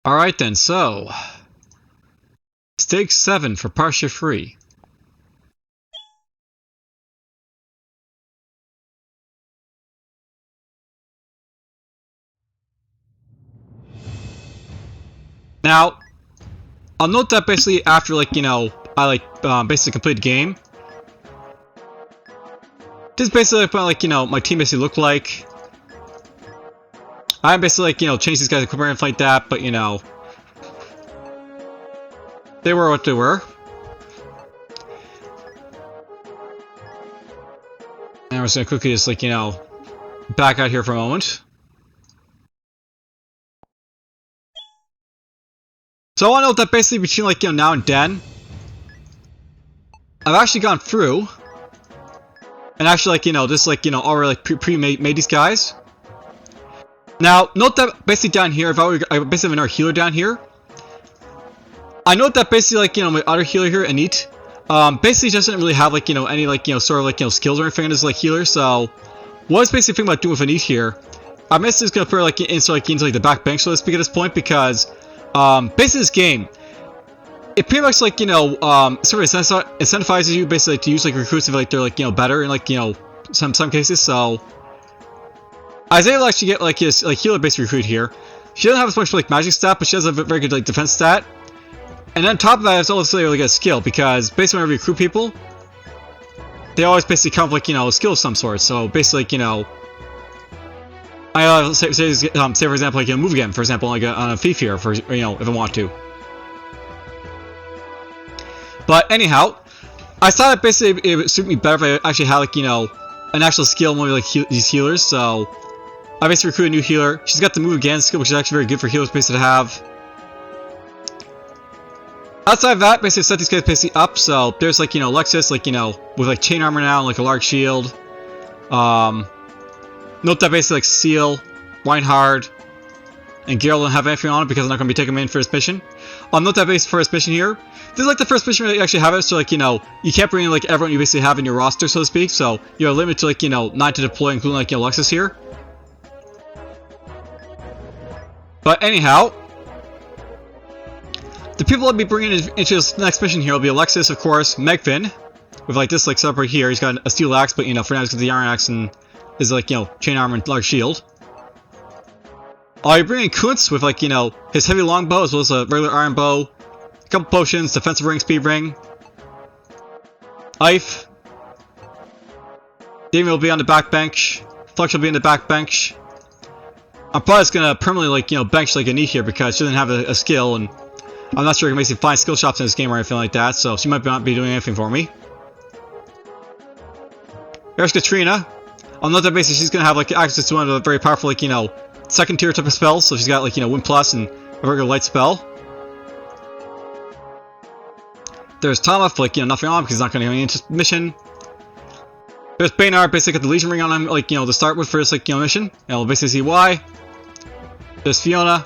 Alright then, so Stage 7 for Partia free. Now, I'll note that basically after I basically complete the game. This is basically what my team basically looked like. I basically changed these guys' equipment and like that, but they were what they were. And we're just gonna quickly just back out here for a moment. So I want to note that basically between now and then, I've actually gone through and actually already pre-made these guys. Now note that basically down here, I basically have another healer down here. I note that basically my other healer here, Anit, basically doesn't really have any sort of skills or anything as healer. So what I was basically thinking about doing with Anit here, I'm basically just gonna put her into the back bench, so to speak, at this point, because basically this game, it pretty much sort of incentivizes you basically to use recruits if they're better in some cases. So I was able to actually get his healer based recruit here. She doesn't have as much magic stat, but she has a very good defense stat. And then on top of that, it's also really good skill, because basically whenever you recruit people, they always basically come with a skill of some sort. So basically I say for example move again, for example, on a thief here, for if I want to. But anyhow, I thought that basically it would suit me better if I actually had an actual skill in one of these healers. So I basically recruit a new healer. She's got the move again skill, which is actually very good for healers basically to have. Outside of that, basically set these guys basically up. So there's Lexus with chain armor now and a large shield. Note that basically Seal, Reinhard, and Geralt don't have anything on it because I'm not going to be taking them in for this mission. Note that basically for this mission here, this is the first mission where you actually have it, so you can't bring in everyone you basically have in your roster, so to speak. So you're limited to 9 to deploy, including Lexus here. But anyhow, the people I'll be bringing into this next mission here will be Alexis, of course, Megvin, with this setup right here. He's got a steel axe, but for now he's got the iron axe and his chain armor and large shield. I'll be bringing Kuntz with his heavy longbow as well as a regular iron bow, a couple potions, defensive ring, speed ring. Ife. Damien will be on the back bench. Flux will be on the back bench. I'm probably just gonna permanently bench Anit here because she doesn't have a skill, and I'm not sure I can basically find skill shops in this game or anything like that, so she might not be doing anything for me. There's Katrina. I'll note that basically she's gonna have access to one of the very powerful second tier type of spells, so she's got Wind Plus and a regular light spell. There's Thomas for nothing on because he's not gonna get into mission. There's Baynard, basically got the Legion ring on him to start with for this mission, and we'll basically see why. There's Fiona.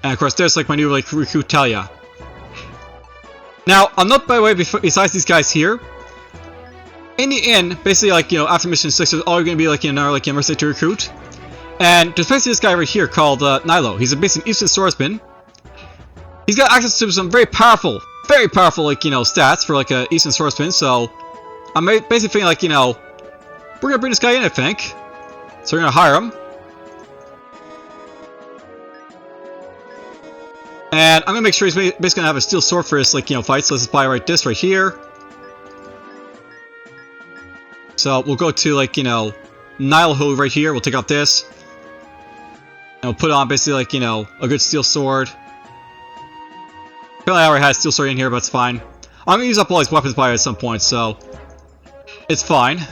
And of course, there's my new recruit Talia. Now, I'll note by the way, besides these guys here, in the inn, basically after mission 6, there's always going to be another mercenary to recruit. And there's basically this guy right here called Nilo. He's basically an Eastern swordsman. He's got access to some very powerful stats for a Eastern swordsman. So I'm basically thinking we're gonna bring this guy in, I think. So we're gonna hire him. And I'm gonna make sure he's basically gonna have a steel sword for his fight. So let's just buy this right here. So we'll go to Nile right here. We'll take out this, and we'll put on basically a good steel sword. Apparently I already had a steel sword in here, but it's fine. I'm gonna use up all these weapons by at some point, so it's fine.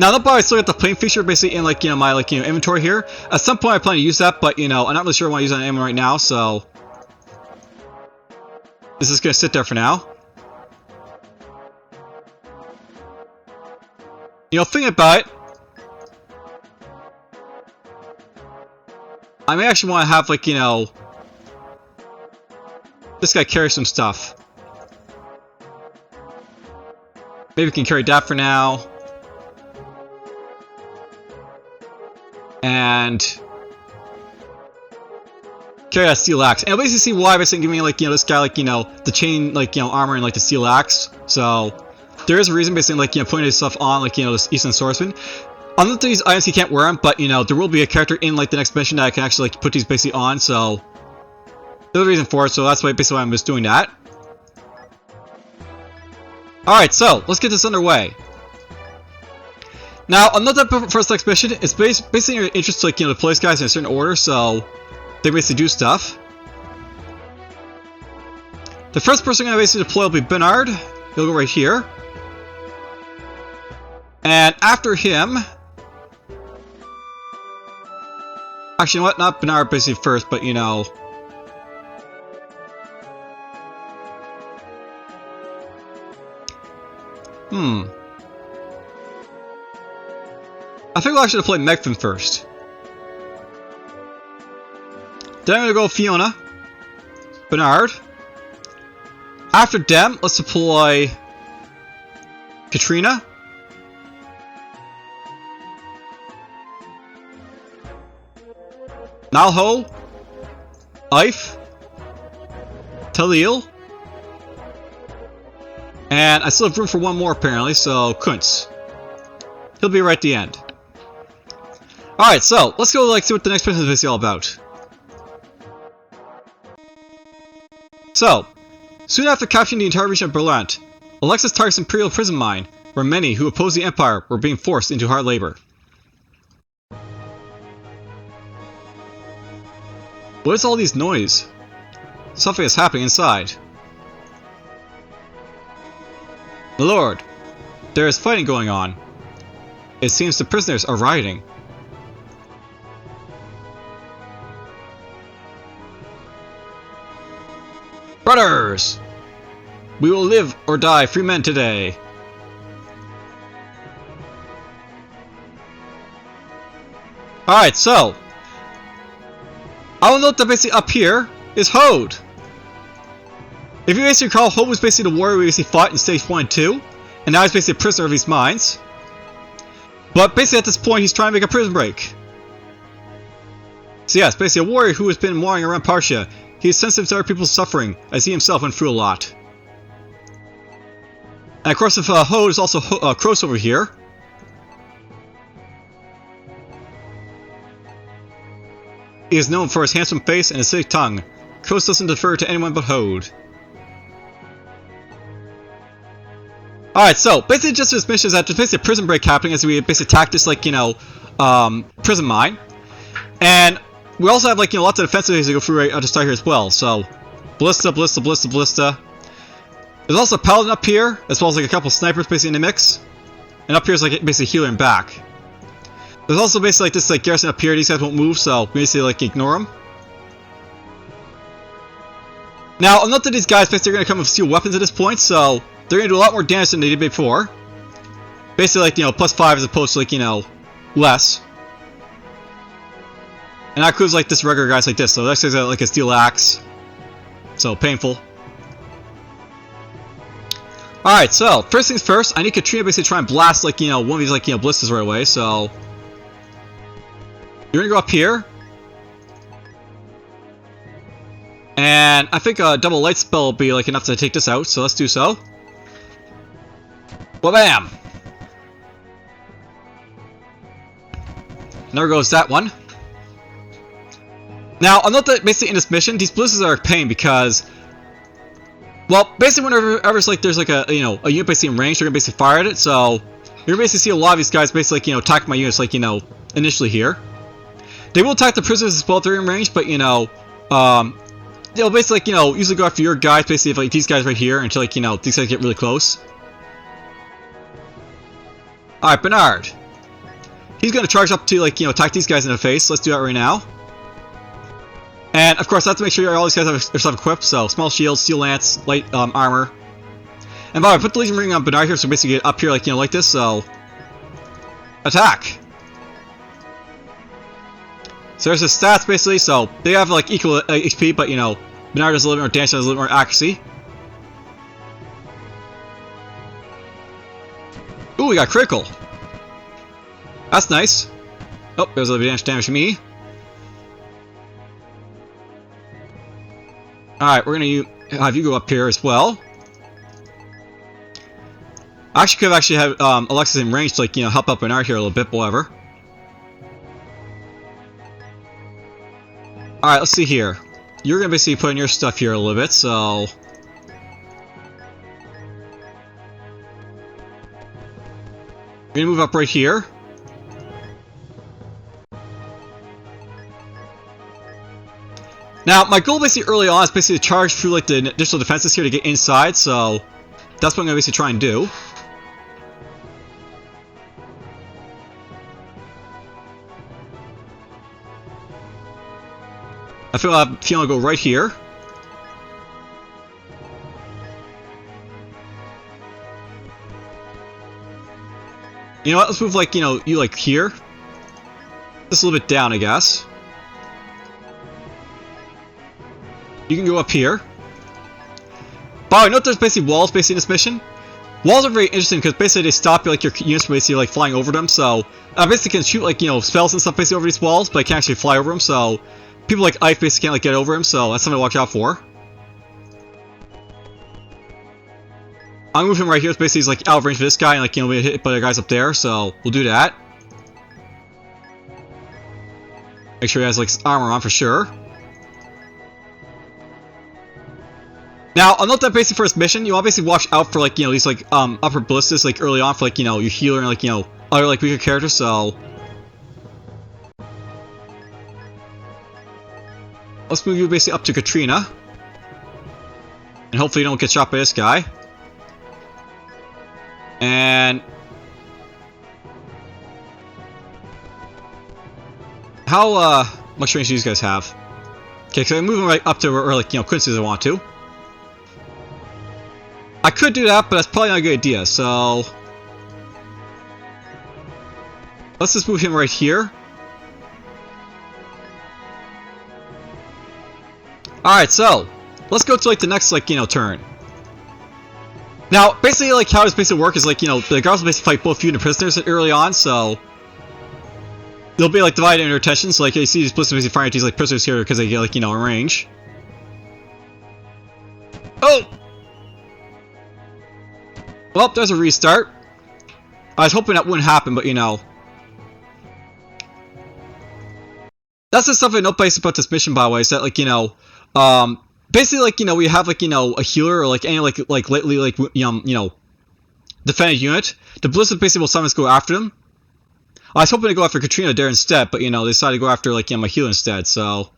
Now, that I still got the plane feature basically in my inventory here. At some point I plan to use that, but I'm not really sure I want to use that ammo right now, so this is gonna sit there for now. Thinking about it, I may actually want to have this guy carry some stuff. Maybe we can carry that for now. And carry that steel axe. And you'll basically see why by saying giving like, this guy like, the chain like, armor and like the steel axe. So there is a reason basically like, putting this stuff on like, this Eastern Swordsman. On these items he can't wear them, but there will be a character in like the next mission that I can actually like put these basically on, so there's a reason for it, so that's why basically I'm just doing that. Alright, so let's get this underway. Now, I'll note that first next mission, it's basically in your interest to like, to place guys in a certain order, so they basically do stuff. The first person I'm going to basically deploy will be Bernard. He'll go right here. And after him... Actually, you know what? Not Bernard basically first, but I think we'll actually deploy Megfin first. Then I'm going to go Fiona. Bernard. After them, let's deploy Katrina. Nalho. Ife. Talil. And I still have room for one more apparently, so Kuntz. He'll be right at the end. Alright, so let's go like see what the next person is basically all about. So, soon after capturing the entire region of Berlin, Alexis targets Imperial prison mine, where many who opposed the Empire were being forced into hard labor. What is all these noise? Something is happening inside. My lord, there is fighting going on. It seems the prisoners are rioting. Brothers! We will live or die free men today. Alright, so I will note that basically up here is Hode. If you basically recall, Hode was basically the warrior we basically fought in stage 1 and 2, and now he's basically a prisoner of these mines. But basically at this point he's trying to make a prison break. So yes, basically a warrior who has been wandering around Partia. He is sensitive to other people's suffering, as he himself went through a lot. And of course with Hode is also Kroos over here. He is known for his handsome face and acidic tongue. Kroos doesn't defer to anyone but Hode. Alright, so basically just this mission is that there's basically a prison break happening as we basically attack this like, prison mine. And we also have like, lots of defensive things to go through right at the start here as well. So, Ballista, Ballista, Ballista, Ballista. There's also a Paladin up here, as well as like a couple snipers basically in the mix. And up here is like basically healer and back. There's also basically like this like garrison up here. These guys won't move, so we basically like ignore them. Now, I'll note that these guys basically are going to come with steel weapons at this point, so they're going to do a lot more damage than they did before. Basically like, +5 as opposed to like, less. And that includes like this regular guys like this, so that's like a steel axe. So, painful. Alright, so, first things first, I need Katrina basically to try and blast like, one of these like, ballistas right away, so you're gonna go up here. And I think a double light spell will be like enough to take this out, so let's do so. Wha-bam! There goes that one. Now, I'll note that basically in this mission, these ballistas are a pain because, well, basically whenever like there's like a unit basically in range, they're gonna basically fire at it. So you're gonna basically see a lot of these guys basically like attack my units like initially here. They will attack the prisoners as well if they're in range, but they'll basically like usually go after your guys basically if like these guys right here until like these guys get really close. All right, Bernard. He's gonna charge up to like attack these guys in the face. Let's do that right now. And of course, I have to make sure all these guys have their stuff equipped. So small shields, steel lance, light armor. And by the way, put the Legion ring on Bernard here, so basically get up here like like this. So attack. So there's his stats basically. So they have like equal HP, but Bernard does a little more damage, has a little more accuracy. Ooh, we got critical. That's nice. Oh, there's a little bit of damage to me. Alright, we're gonna have you go up here as well. I actually could have had Alexis in range to, like, help out Bernard here a little bit, but whatever. Alright, let's see here. You're gonna basically put in your stuff here a little bit, so... We're gonna move up right here. Now, my goal basically early on is basically to charge through, like, the additional defenses here to get inside, so... That's what I'm gonna basically try and do. I feel I'll go right here. You know what? Let's move, like, you like here. Just a little bit down, I guess. You can go up here. By the way, note there's basically walls basically in this mission. Walls are very interesting because basically they stop like your units from basically like flying over them. So I basically can shoot like spells and stuff basically over these walls, but I can't actually fly over them. So people like Ike basically can't like get over him. So that's something to watch out for. I'm gonna move him right here. It's basically he's like out of range for this guy, and like we hit by the guys up there. So we'll do that. Make sure he has like armor on for sure. Now, I'll note that basically for this mission, you want to basically watch out for like these like upper ballistas like early on for like your healer and like other like weaker characters. So let's move you basically up to Katrina, and hopefully you don't get shot by this guy. And how much range do these guys have? Okay, so I'm moving right up to where like Quincy's I want to. I could do that, but that's probably not a good idea, so... Let's just move him right here. Alright, so... Let's go to, like, the next, like, turn. Now, basically, like, how this basically work is, like, the guards will basically fight both you and the prisoners early on, so... They'll be, like, divided in their attention, so, like, you see these ballistas basically firing at these, like, prisoners here because they get, like, in range. Oh! Well, there's a restart. I was hoping that wouldn't happen, but that's the stuff I know basically about this mission, by the way, is that like basically like we have like a healer or like any like lately like defended unit. The ballistas basically will sometimes go after them. I was hoping to go after Katrina there instead, but they decided to go after like my healer instead, so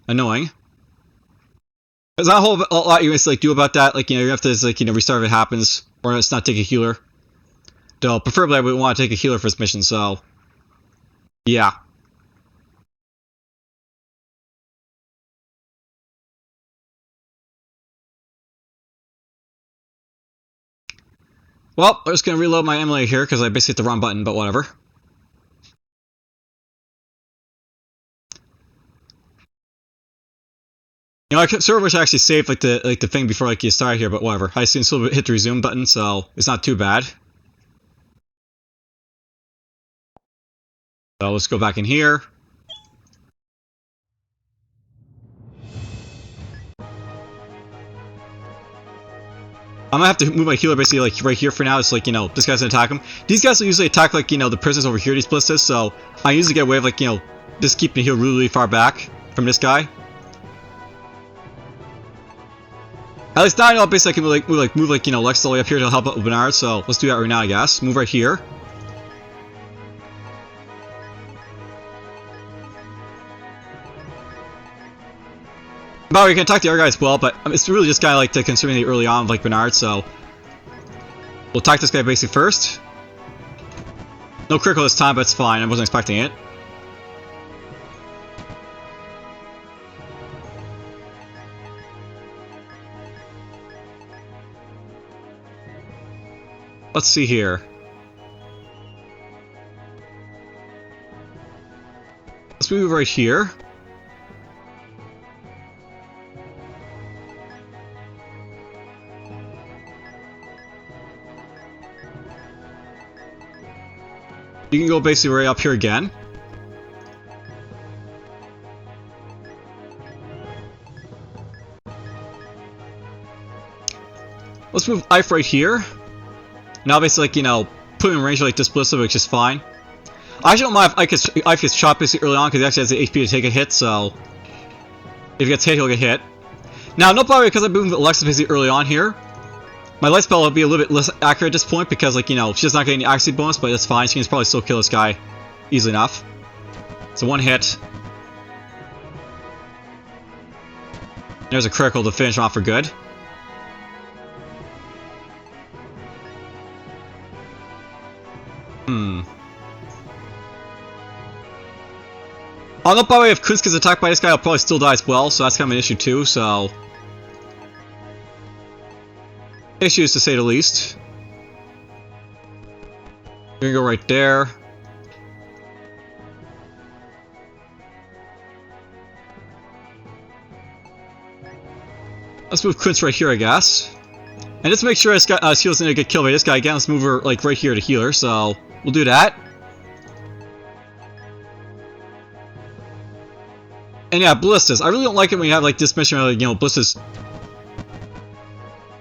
annoying. There's not a whole lot you guys like do about that. Like you have to like restart if it happens, or let's not take a healer. Though preferably I would want to take a healer for this mission. So yeah. Well, I'm just gonna reload my emulator here because I basically hit the wrong button, but whatever. I sort of wish I actually saved like the thing before like you start here, but whatever. I assume still hit the resume button, so it's not too bad. So let's go back in here. I'm gonna have to move my healer basically like right here for now. It's like this guy's gonna attack him. These guys will usually attack like the prisoners over here. These ballistas, so I usually get away with like just keeping the heal really far back from this guy. At least now I know basically I can move like Lex all the way up here to help out with Bernard, so let's do that right now, I guess. Move right here. By the way, you can attack the other guy as well, but it's really just guy like to consume the early on like Bernard, so we'll attack this guy basically first. No critical this time, but it's fine. I wasn't expecting it. Let's see here. Let's move right here. You can go basically right up here again. Let's move Ife right here. Now basically, like, you know, put him in range like this Ballista, which is fine. I actually don't mind if Ife gets shot basically early on, because he actually has the HP to take a hit, so... If he gets hit, he'll get hit. Now, no problem, because I moved Alexa basically early on here. My light spell will be a little bit less accurate at this point, because, like, you know, she's not getting the accuracy bonus, but that's fine. She can probably still kill this guy easily enough. So one hit. There's a critical to finish him off for good. Although, by the way, if Kunz gets attacked by this guy, he'll probably still die as well, so that's kind of an issue too, so... Issues, to say the least. We're gonna go right there. Let's move Kunz right here, I guess. And just to make sure this guy, Shields didn't get killed by this guy again, let's move her, like, right here to heal her, so... We'll do that. And yeah, Ballistas. I really don't like it when you have, like, this mission where, you know, Ballistas...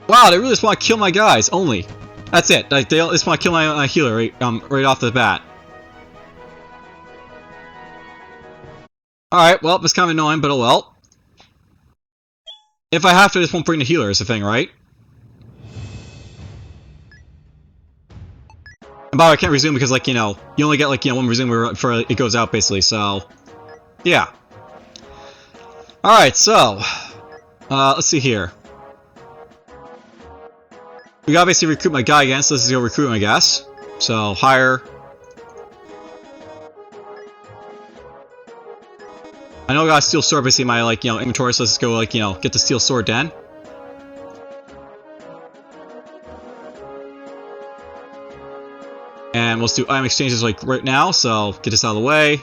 Wow, they really just want to kill my guys, only. That's it. Like, they just want to kill my healer right off the bat. Alright, well, it's kind of annoying, but oh well. If I have to, I just won't bring the healer is the thing, right? And by the way, I can't resume because, like, you know, you only get, like, you know, one resume before it goes out, basically, so... Yeah. Alright, so... let's see here. We gotta basically recruit my guy again, so this is go recruit him, I guess. So, hire... I know I got a steel sword basically in my, like, you know, inventory, so let's go, like, you know, get the steel sword then. And let's do item exchanges, like, right now, so get this out of the way.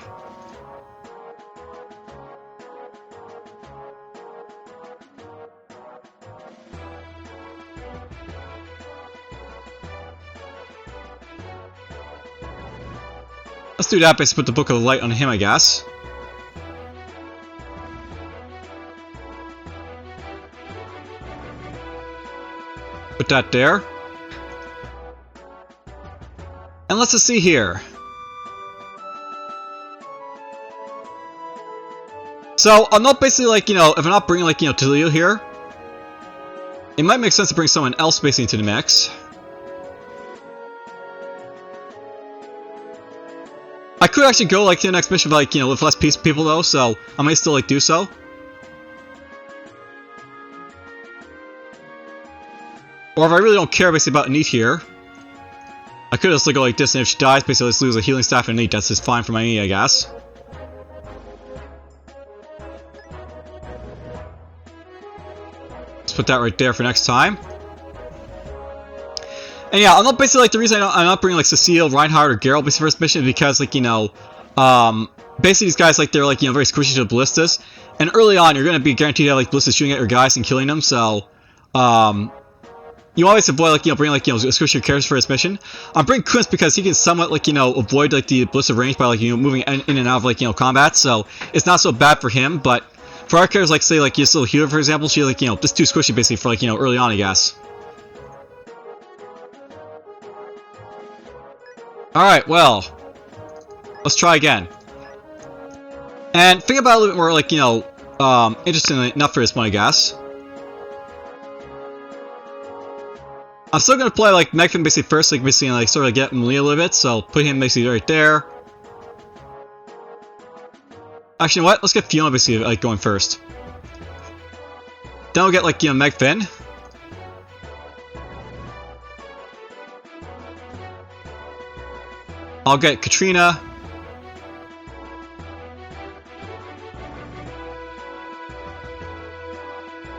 Let's do that, basically put the Book of Light on him, I guess. Put that there. And let's just see here. So, I'm not basically, like, you know, if I'm not bringing, like, you know, Talio here, it might make sense to bring someone else basically into the mix. I could actually go, like, to the next mission, but, like, you know, with less people, though, so I might still, like, do so. Or if I really don't care, basically, about Neat here, I could just, like, go like this, and if she dies, basically, let's lose a healing staff and Neat. That's just fine for my Neat, I guess. Let's put that right there for next time. And yeah, I'm not basically, like, the reason I'm not bringing, like, Cecile, Reinhardt, or Geralt basically first mission is because, like, you know, basically these guys, like, they're, like, you know, very squishy to Ballistas. And early on, you're going to be guaranteed to have, like, Ballistas shooting at your guys and killing them, so, you always avoid, like, you know, bringing, like, you know, squishy characters for this mission. I'm bringing Kunz because he can somewhat, like, you know, avoid, like, the Ballista range by, like, you know, moving in and out of, like, you know, combat, so it's not so bad for him, but for our characters, like, say, like, this little healer, for example, she's, like, you know, just too squishy, basically, for, like, you know, early on, I guess. Alright, well, let's try again. And think about it a little bit more, like, you know, interestingly enough for this one, I guess. I'm still gonna play, like, Megfin basically first, like, basically, like, sort of get Malia a little bit, so put him basically right there. Actually, you know what? Let's get Fiona basically, like, going first. Then we'll get, like, you know, Megfin. I'll get Katrina.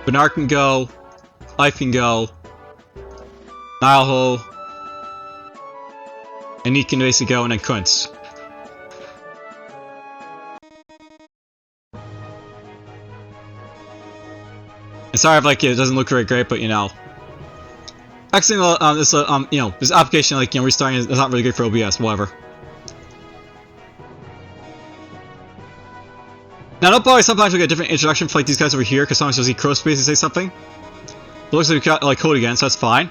Bernard can go. Ife can go. Nileho. And Neat can basically go, and then Kunz. And sorry if, like, it doesn't look very great, but, you know. Actually, this, you know, this application, like, you know, restarting is not really good for OBS, whatever. Now, don't bother, sometimes we get a different introduction for, like, these guys over here, because sometimes you'll see Crow Space and say something. looks like we got like code again, so that's fine.